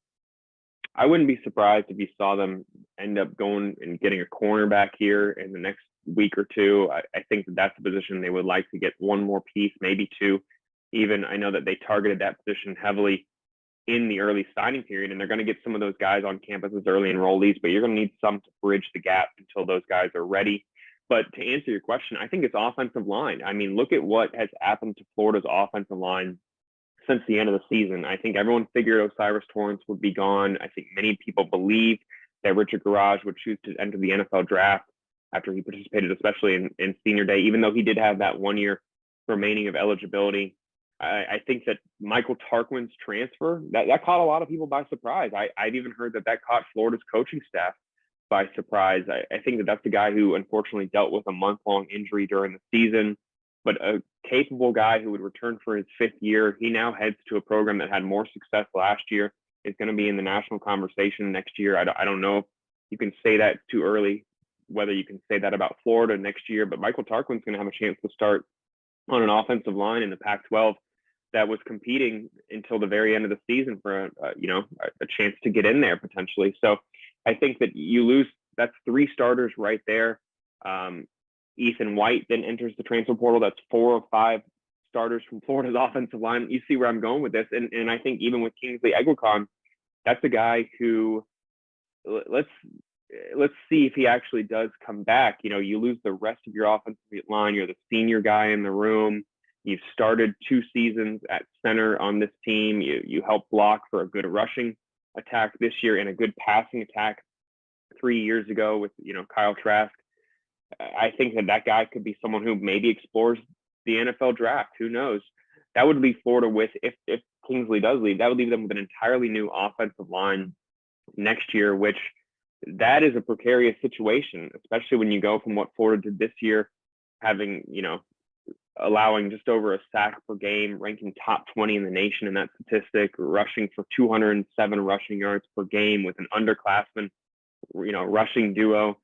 I wouldn't be surprised if you saw them end up going and getting a cornerback here in the next week or two. I think that's a position they would like to get one more piece, maybe two. Even I know that they targeted that position heavily in the early signing period, and they're going to get some of those guys on campus as early enrollees, but you're going to need some to bridge the gap until those guys are ready. But to answer your question, I think it's offensive line. I mean, look at what has happened to Florida's offensive line since the end of the season. I think everyone figured O'Cyrus Torrence would be gone. I think many people believed that Richard Garage would choose to enter the NFL draft after he participated, especially in senior day, even though he did have that 1 year remaining of eligibility. I think that Michael Tarquin's transfer, that caught a lot of people by surprise. I've even heard that caught Florida's coaching staff by surprise. I think that's the guy who unfortunately dealt with a month-long injury during the season, but a capable guy who would return for his fifth year. He now heads to a program that had more success last year, is going to be in the national conversation next year. I don't know if you can say that too early, whether you can say that about Florida next year, but Michael Tarquin's going to have a chance to start on an offensive line in the Pac-12 that was competing until the very end of the season for a chance to get in there potentially. So I think that you lose, that's three starters right there. Ethan White then enters the transfer portal. That's 4 or 5 starters from Florida's offensive line. You see where I'm going with this. And I think even with Kingsley Eguakon, that's a guy who, let's see if he actually does come back. You lose the rest of your offensive line. You're the senior guy in the room. You've started 2 seasons at center on this team. You helped block for a good rushing attack this year and a good passing attack 3 years ago with, Kyle Trask. I think that guy could be someone who maybe explores the NFL draft. Who knows? That would leave Florida with, if Kingsley does leave, that would leave them with an entirely new offensive line next year, which that is a precarious situation, especially when you go from what Florida did this year, having, allowing just over a sack per game, ranking top 20 in the nation in that statistic, rushing for 207 rushing yards per game with an underclassman, rushing duo.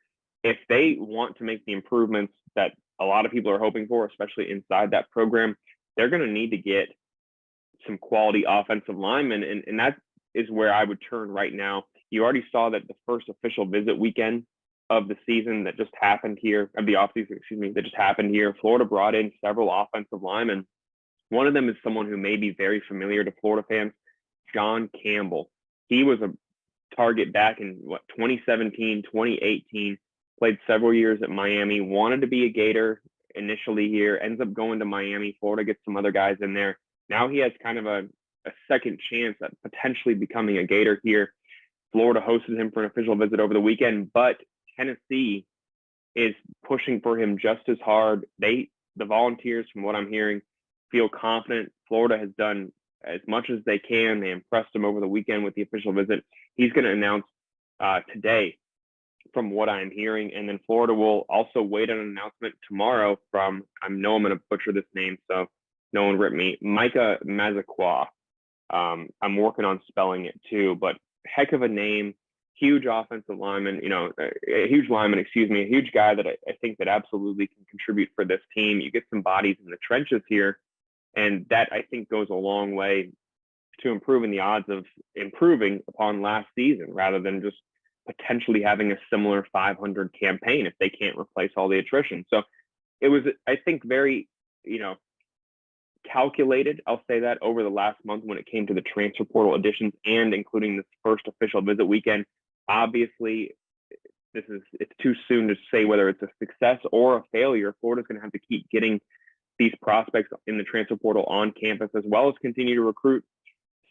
If they want to make the improvements that a lot of people are hoping for, especially inside that program, they're going to need to get some quality offensive linemen. And that is where I would turn right now. You already saw that the first official visit weekend of the season that just happened here, of the offseason, that just happened here. Florida brought in several offensive linemen. One of them is someone who may be very familiar to Florida fans, John Campbell. He was a target back in 2017, 2018, played several years at Miami, wanted to be a Gator initially here, ends up going to Miami. Florida gets some other guys in there. Now he has kind of a second chance at potentially becoming a Gator here. Florida hosted him for an official visit over the weekend, but Tennessee is pushing for him just as hard. The Volunteers, from what I'm hearing, feel confident. Florida has done as much as they can. They impressed him over the weekend with the official visit. He's going to announce today, from what I'm hearing. And then Florida will also wait on an announcement tomorrow from, I know I'm going to butcher this name, so no one rip me, Micah Mazakwa. I'm working on spelling it too, but heck of a name. Huge offensive lineman, a huge guy that I think that absolutely can contribute for this team. You get some bodies in the trenches here, and that I think goes a long way to improving the odds of improving upon last season, rather than just potentially having a similar 500 campaign if they can't replace all the attrition. So it was, I think, very, calculated, I'll say that, over the last month when it came to the transfer portal additions and including this first official visit weekend. Obviously, it's too soon to say whether it's a success or a failure. Florida's going to have to keep getting these prospects in the transfer portal on campus, as well as continue to recruit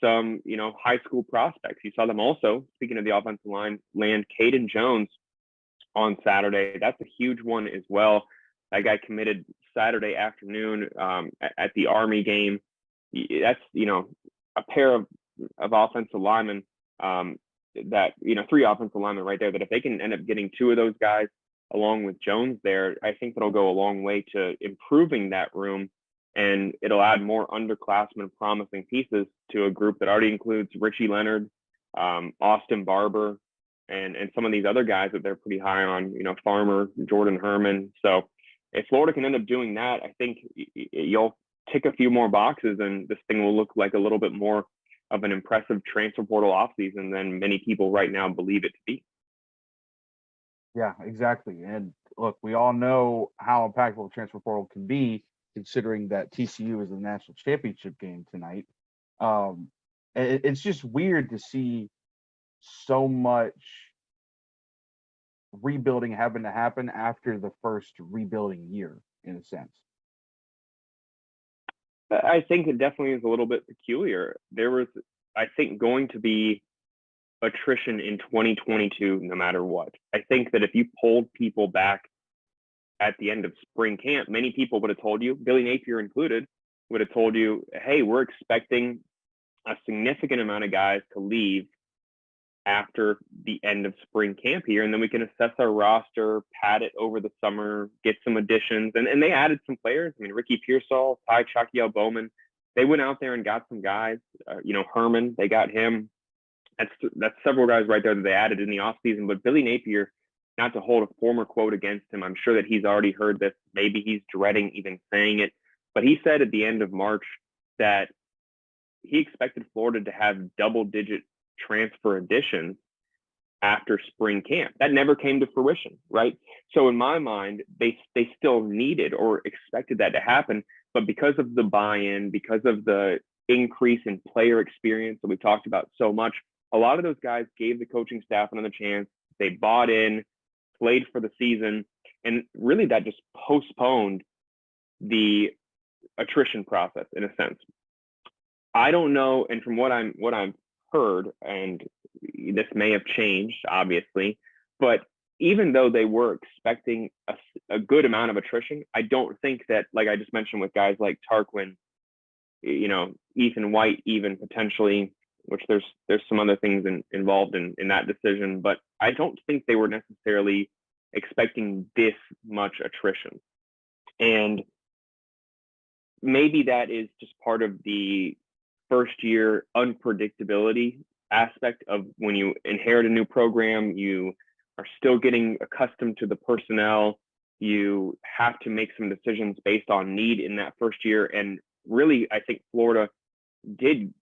some, high school prospects. You saw them also, speaking of the offensive line, land Caden Jones on Saturday. That's a huge one as well. That guy committed Saturday afternoon at the Army game. That's, a pair of offensive linemen that, 3 offensive linemen right there, that if they can end up getting 2 of those guys along with Jones there, I think that'll go a long way to improving that room and it'll add more underclassmen promising pieces to a group that already includes Richie Leonard, Austin Barber, and some of these other guys that they're pretty high on, Farmer, Jordan Herman. So if Florida can end up doing that, I think you'll tick a few more boxes and this thing will look like a little bit more of an impressive transfer portal offseason than many people right now believe it to be. Yeah, exactly. And look, we all know how impactful the transfer portal can be, considering that TCU is the national championship game tonight. It's just weird to see so much rebuilding having to happen after the first rebuilding year, in a sense. I think it definitely is a little bit peculiar. There was, I think, going to be attrition in 2022 no matter what. I think that if you pulled people back at the end of spring camp, many people would have told you, Billy Napier included, would have told you, hey, we're expecting a significant amount of guys to leave after the end of spring camp here, and then we can assess our roster, pad it over the summer, get some additions. And they added some players. I mean, Ricky Pearsall, Ty Chakiel Bowman, they went out there and got some guys. Herman, they got him. That's several guys right there that they added in the offseason. But Billy Napier, not to hold a former quote against him, I'm sure that he's already heard this. Maybe he's dreading even saying it. But he said at the end of March that he expected Florida to have double-digit transfer additions after spring camp. That never came to fruition, right? So in my mind, they still needed or expected that to happen. But because of the buy-in, because of the increase in player experience that we talked about so much, a lot of those guys gave the coaching staff another chance. They bought in, played for the season, and really that just postponed the attrition process in a sense. I don't know, and from what I've heard, and this may have changed, obviously, but even though they were expecting a good amount of attrition, I don't think that, like I just mentioned with guys like Tarquin, Ethan White, even potentially, which there's some other things involved in that decision, but I don't think they were necessarily expecting this much attrition. And maybe that is just part of the first year unpredictability aspect of when you inherit a new program, you are still getting accustomed to the personnel. You have to make some decisions based on need in that first year. And really, I think Florida did,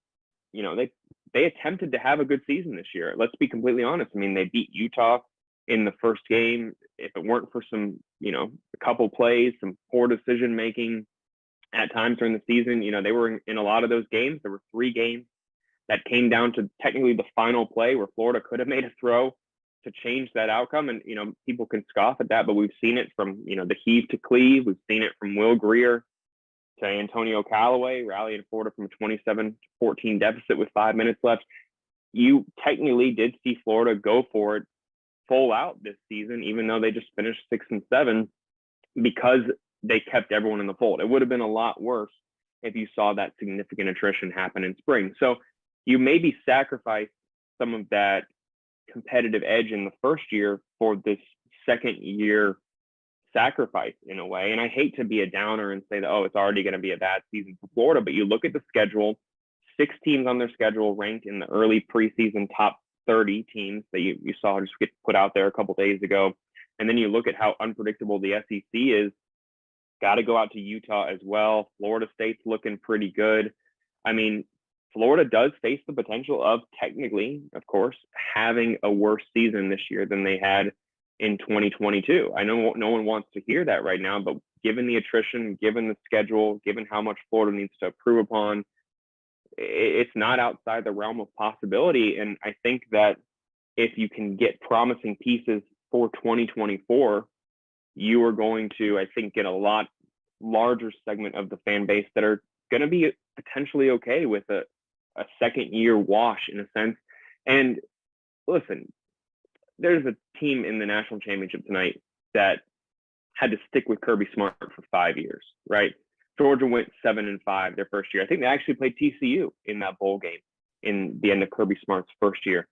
they attempted to have a good season this year. Let's be completely honest. I mean, they beat Utah in the first game. If it weren't for some, a couple plays, some poor decision making at times during the season, they were in a lot of those games. There were 3 games that came down to technically the final play where Florida could have made a throw to change that outcome. And, people can scoff at that, but we've seen it from, the heave to cleave. We've seen it from Will Greer to Antonio Callaway, rallying Florida from a 27-14 deficit with 5 minutes left. You technically did see Florida go for it full out this season, even though they just finished 6-7, because they kept everyone in the fold. It would have been a lot worse if you saw that significant attrition happen in spring. So you maybe sacrifice some of that competitive edge in the first year for this second year sacrifice in a way. And I hate to be a downer and say that, it's already going to be a bad season for Florida, but you look at the schedule, 6 teams on their schedule ranked in the early preseason top 30 teams that you saw just get put out there a couple days ago. And then you look at how unpredictable the SEC is. Got to go out to Utah as well. Florida State's looking pretty good. I mean, Florida does face the potential of technically, of course, having a worse season this year than they had in 2022. I know no one wants to hear that right now, but given the attrition, given the schedule, given how much Florida needs to improve upon, it's not outside the realm of possibility. And I think that if you can get promising pieces for 2024, you are going to, I think, get a lot larger segment of the fan base that are going to be potentially okay with a second year wash in a sense. And listen, there's a team in the national championship tonight that had to stick with Kirby Smart for 5 years, right? Georgia went 7-5 their first year. I think they actually played TCU in that bowl game in the end of Kirby Smart's first year.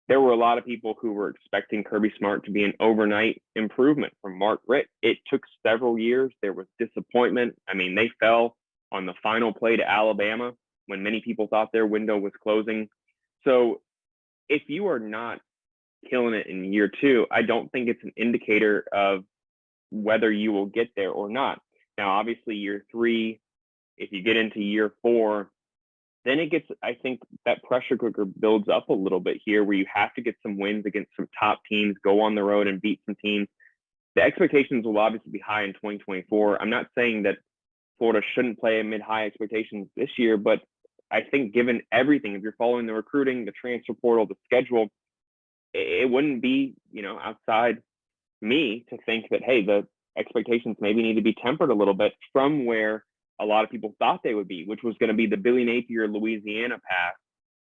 There were a lot of people who were expecting Kirby Smart to be an overnight improvement from Mark Richt. It took several years. There was disappointment. I mean, they fell on the final play to Alabama when many people thought their window was closing. So if you are not killing it in year 2, I don't think it's an indicator of whether you will get there or not. Now, obviously, year 3, if you get into year 4, then it gets, I think that pressure cooker builds up a little bit here where you have to get some wins against some top teams, go on the road and beat some teams. The expectations will obviously be high in 2024. I'm not saying that Florida shouldn't play a mid-high expectations this year, but I think given everything, if you're following the recruiting, the transfer portal, the schedule, it wouldn't be, outside me to think that, hey, the expectations maybe need to be tempered a little bit from where a lot of people thought they would be, which was going to be the Billy Napier Louisiana path,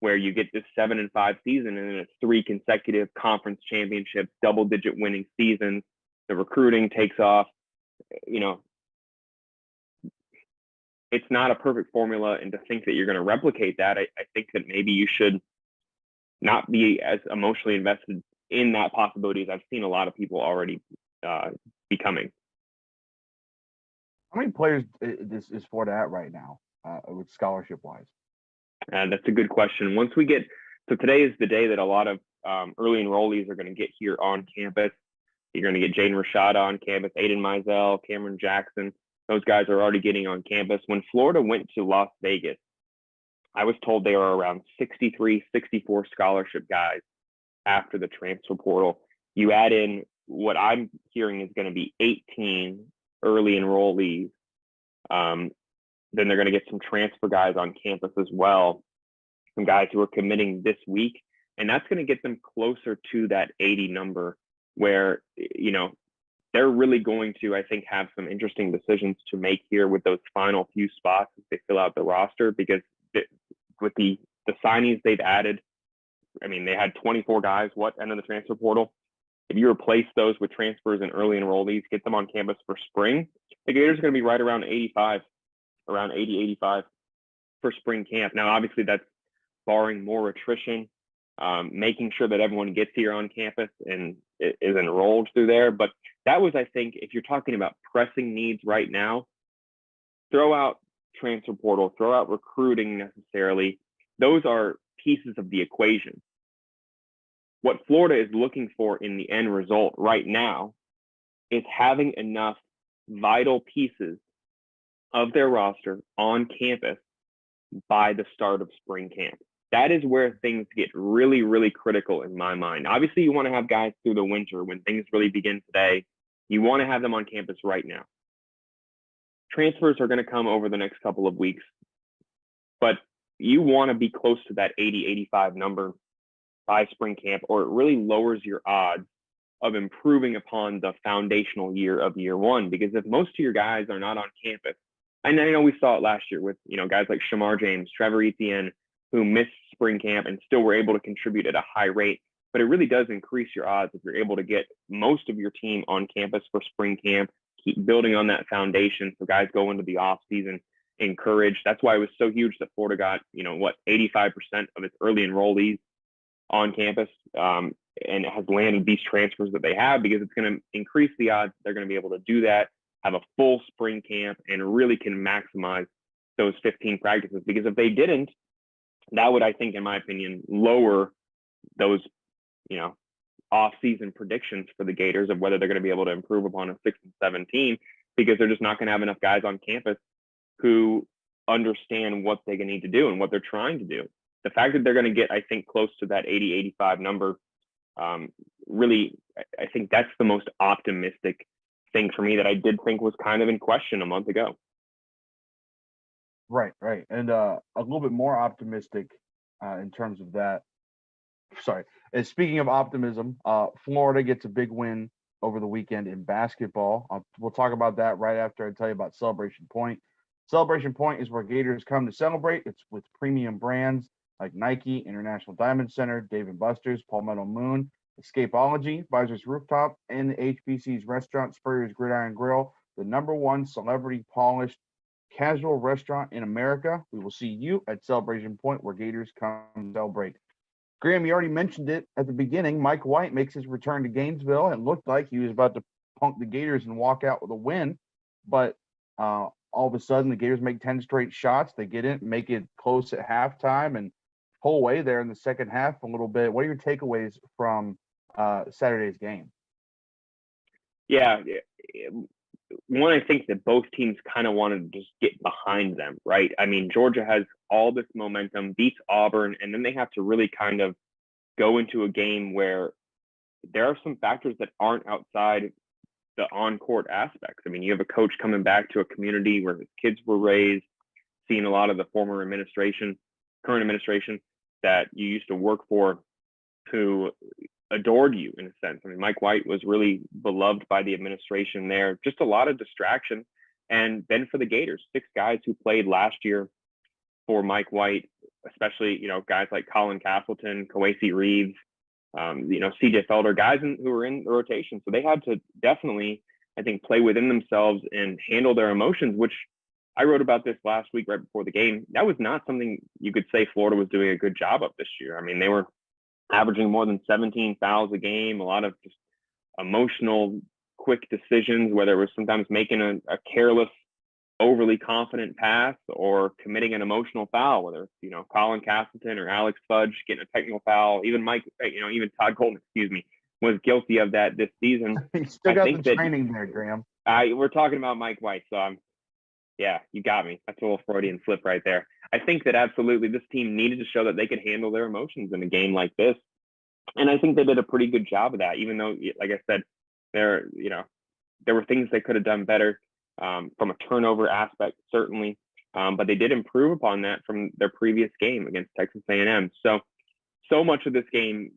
where you get this 7-5 season and then it's 3 consecutive conference championships, double-digit winning seasons. The recruiting takes off. It's not a perfect formula, and to think that you're going to replicate that, I think that maybe you should not be as emotionally invested in that possibility as I've seen a lot of people already becoming. How many players is Florida at right now with scholarship-wise? That's a good question. So today is the day that a lot of early enrollees are going to get here on campus. You're going to get Jaden Rashada on campus, Aiden Mizell, Cameron Jackson. Those guys are already getting on campus. When Florida went to Las Vegas, I was told they were around 63, 64 scholarship guys after the transfer portal. You add in what I'm hearing is going to be 18 early enrollees. Then they're going to get some transfer guys on campus as well, some guys who are committing this week. And that's going to get them closer to that 80 number where, they're really going to, I think, have some interesting decisions to make here with those final few spots as they fill out the roster, because with the signees they've added, they had 24 guys, enter the transfer portal. If you replace those with transfers and early enrollees, get them on campus for spring, the Gators are going to be right around 85, around 80, 85 for spring camp. Now, obviously, that's barring more attrition, making sure that everyone gets here on campus and is enrolled through there. But that was, I think, if you're talking about pressing needs right now, throw out transfer portal, throw out recruiting necessarily. Those are pieces of the equation. What Florida is looking for in the end result right now is having enough vital pieces of their roster on campus by the start of spring camp. That is where things get really, really critical in my mind. Obviously, you want to have guys through the winter when things really begin today. You want to have them on campus right now. Transfers are going to come over the next couple of weeks, but you want to be close to that 80, 85 number by spring camp, or it really lowers your odds of improving upon the foundational year of year 1. Because if most of your guys are not on campus, and I know we saw it last year with guys like Shamar James, Trevor Etienne, who missed spring camp and still were able to contribute at a high rate. But it really does increase your odds if you're able to get most of your team on campus for spring camp, keep building on that foundation so guys go into the off season encouraged. That's why it was so huge that Florida got, 85% of its early enrollees on campus, and it has landed these transfers that they have, because it's going to increase the odds they're going to be able to do that, have a full spring camp, and really can maximize those 15 practices. Because if they didn't, that would, I think, in my opinion, lower those, off-season predictions for the Gators of whether they're going to be able to improve upon a 6 and 7 team, because they're just not going to have enough guys on campus who understand what they need to do and what they're trying to do. The fact that they're going to get, I think, close to that 80, 85 number, really, I think that's the most optimistic thing for me that I did think was kind of in question a month ago. Right. And a little bit more optimistic in terms of that. Sorry. And speaking of optimism, Florida gets a big win over the weekend in basketball. We'll talk about that right after I tell you about Celebration Point. Celebration Point is where Gators come to celebrate. It's with premium brands like Nike, International Diamond Center, Dave & Buster's, Palmetto Moon, Escapology, Visors Rooftop, and the HBC's restaurant, Spurrier's Gridiron Grill, the #1 celebrity polished casual restaurant in America. We will see you at Celebration Point, where Gators come celebrate. Graham, you already mentioned it at the beginning. Mike White makes his return to Gainesville. It looked like he was about to punk the Gators and walk out with a win, but all of a sudden the Gators make 10 straight shots. They get in, make it close at halftime, and pull away there in the second half a little bit. What are your takeaways from Saturday's game? Yeah, one, I think that both teams kind of wanted to just get behind them, right? I mean, Georgia has all this momentum, beats Auburn, and then they have to really kind of go into a game where there are some factors that aren't outside the on-court aspects. I mean, you have a coach coming back to a community where his kids were raised, seeing a lot of the former administration, current administration that you used to work for, who adored you in a sense. I mean, Mike White was really beloved by the administration there. Just a lot of distraction. And then for the Gators, 6 guys who played last year for Mike White, especially, guys like Colin Castleton, Kawasi Reeves, CJ Felder, guys who were in the rotation. So they had to definitely, I think, play within themselves and handle their emotions, which I wrote about this last week right before the game. That was not something you could say Florida was doing a good job of this year. I mean, they were averaging more than 17 fouls a game, a lot of just emotional, quick decisions, whether it was sometimes making a careless, overly confident pass or committing an emotional foul, whether it's, Colin Castleton or Alex Fudge getting a technical foul. Even even Todd Golden, was guilty of that this season. You still got the training there, Graham. We're talking about Mike White, so you got me. That's a little Freudian slip right there. I think that absolutely this team needed to show that they could handle their emotions in a game like this. And I think they did a pretty good job of that, even though, like I said, there were things they could have done better from a turnover aspect, certainly. But they did improve upon that from their previous game against Texas A&M. So much of this game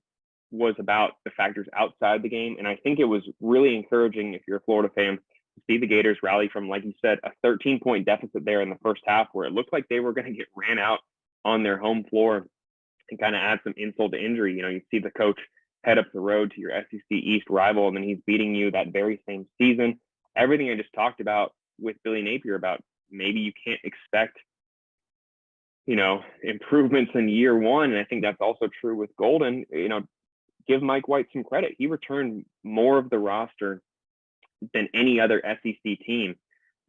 was about the factors outside the game. And I think it was really encouraging, if you're a Florida fan, to see the Gators rally from, like you said, a 13-point deficit there in the first half, where it looked like they were going to get ran out on their home floor and kind of add some insult to injury. You see the coach head up the road to your SEC East rival, and then he's beating you that very same season. Everything I just talked about with Billy Napier about maybe you can't expect, improvements in year one. And I think that's also true with Golden. Give Mike White some credit. He returned more of the roster than any other SEC team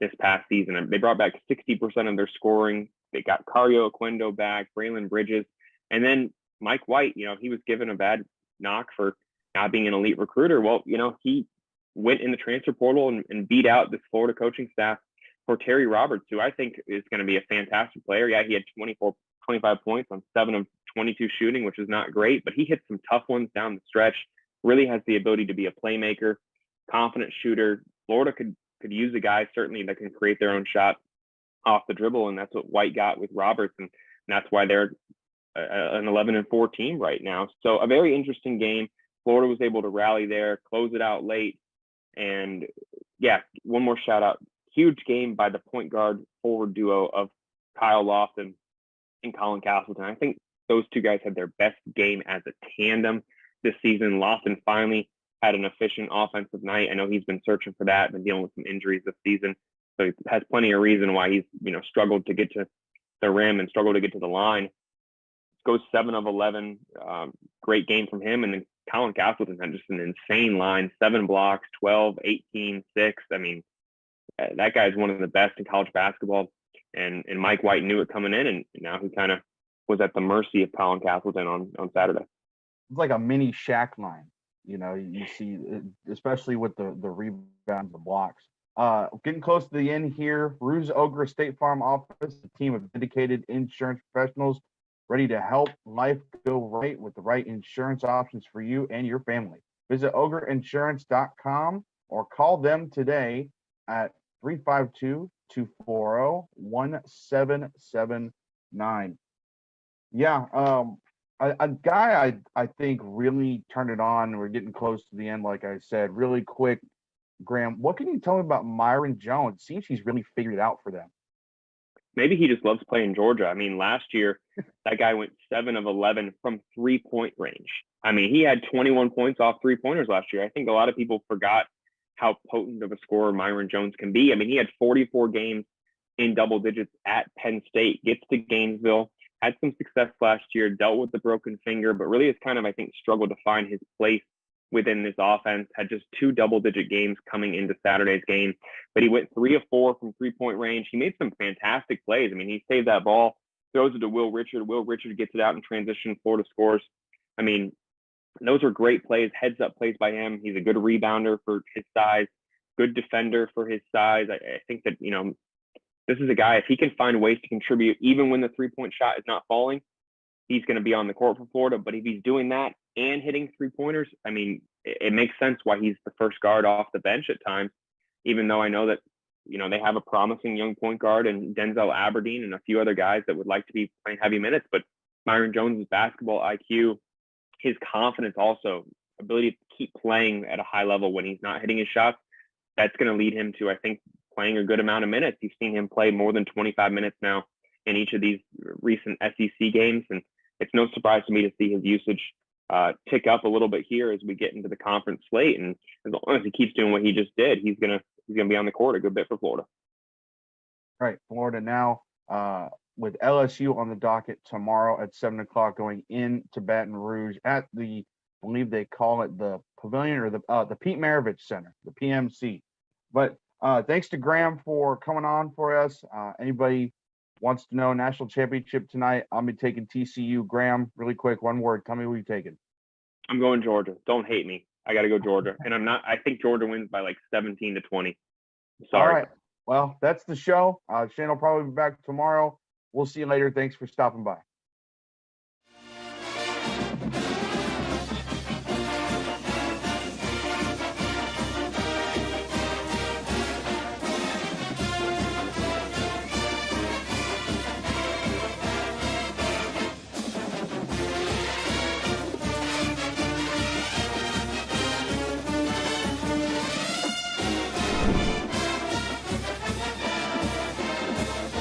this past season. They brought back 60% of their scoring. They got Cario Oquendo back, Braylon Bridges. And then Mike White, he was given a bad knock for not being an elite recruiter. Well, he went in the transfer portal and beat out this Florida coaching staff for Terry Roberts, who I think is going to be a fantastic player. Yeah, he had 25 points on 7 of 22 shooting, which is not great, but he hit some tough ones down the stretch, really has the ability to be a playmaker, confident shooter. Florida could use a guy certainly that can create their own shot off the dribble, and that's what White got with Roberts, and that's why they're an 11-4 team right now. So a very interesting game. Florida was able to rally there, close it out late, and one more shout out. Huge game by the point guard forward duo of Kyle Lofton and Colin Castleton. I think those two guys had their best game as a tandem this season. Lofton finally had an efficient offensive night. I know he's been searching for that, been dealing with some injuries this season. So he has plenty of reason why he's, struggled to get to the rim and struggled to get to the line. Goes 7 of 11. Great game from him. And then Colin Castleton had just an insane line, 7 blocks, 12, 18, 6. I mean, that guy's one of the best in college basketball. And Mike White knew it coming in, and now he kind of was at the mercy of Colin Castleton on Saturday. It's like a mini Shaq line. You see, especially with the rebounds, the blocks. Getting close to the end here. Ruse Ogre State Farm Office, a team of dedicated insurance professionals ready to help life go right with the right insurance options for you and your family. Visit ogreinsurance.com or call them today at 352-240-1779. Yeah, a guy I think really turned it on. We're getting close to the end, like I said. Really quick, Graham, what can you tell me about Myron Jones? Seems he's really figured it out for them. Maybe he just loves playing Georgia. I mean, last year, that guy went 7 of 11 from 3-point range. I mean, he had 21 points off 3-pointers last year. I think a lot of people forgot how potent of a scorer Myron Jones can be. I mean, he had 44 games in double digits at Penn State, gets to Gainesville, had some success last year, dealt with the broken finger, but really has kind of, I think, struggled to find his place within this offense, had just 2 double-digit games coming into Saturday's game, but he went 3 of 4 from three-point range. He made some fantastic plays. I mean, he saved that ball, throws it to Will Richard. Will Richard gets it out in transition. Florida scores. I mean, those were great plays, heads-up plays by him. He's a good rebounder for his size, good defender for his size. I think that, you know, this is a guy, if he can find ways to contribute, even when the three-point shot is not falling, he's going to be on the court for Florida. But if he's doing that and hitting three-pointers, I mean, it makes sense why he's the first guard off the bench at times, even though I know that, you know, they have a promising young point guard and Denzel Aberdeen and a few other guys that would like to be playing heavy minutes. But Myron Jones's basketball IQ, his confidence also, ability to keep playing at a high level when he's not hitting his shots, that's going to lead him to, I think, playing a good amount of minutes. You've seen him play more than 25 minutes now in each of these recent SEC games. And it's no surprise to me to see his usage tick up a little bit here as we get into the conference slate. And as long as he keeps doing what he just did, he's gonna be on the court a good bit for Florida. All right, Florida now with LSU on the docket tomorrow at 7 o'clock, going into Baton Rouge at the, I believe they call it the Pavilion or the Pete Maravich Center, the PMC. But thanks to Graham for coming on for us. Anybody wants to know national championship tonight, I'll be taking TCU. Graham, really quick, one word. Tell me who you're taking. I'm going Georgia. Don't hate me. I got to go Georgia. And I think Georgia wins by like 17-20. Sorry. All right. Well, that's the show. Shane will probably be back tomorrow. We'll see you later. Thanks for stopping by.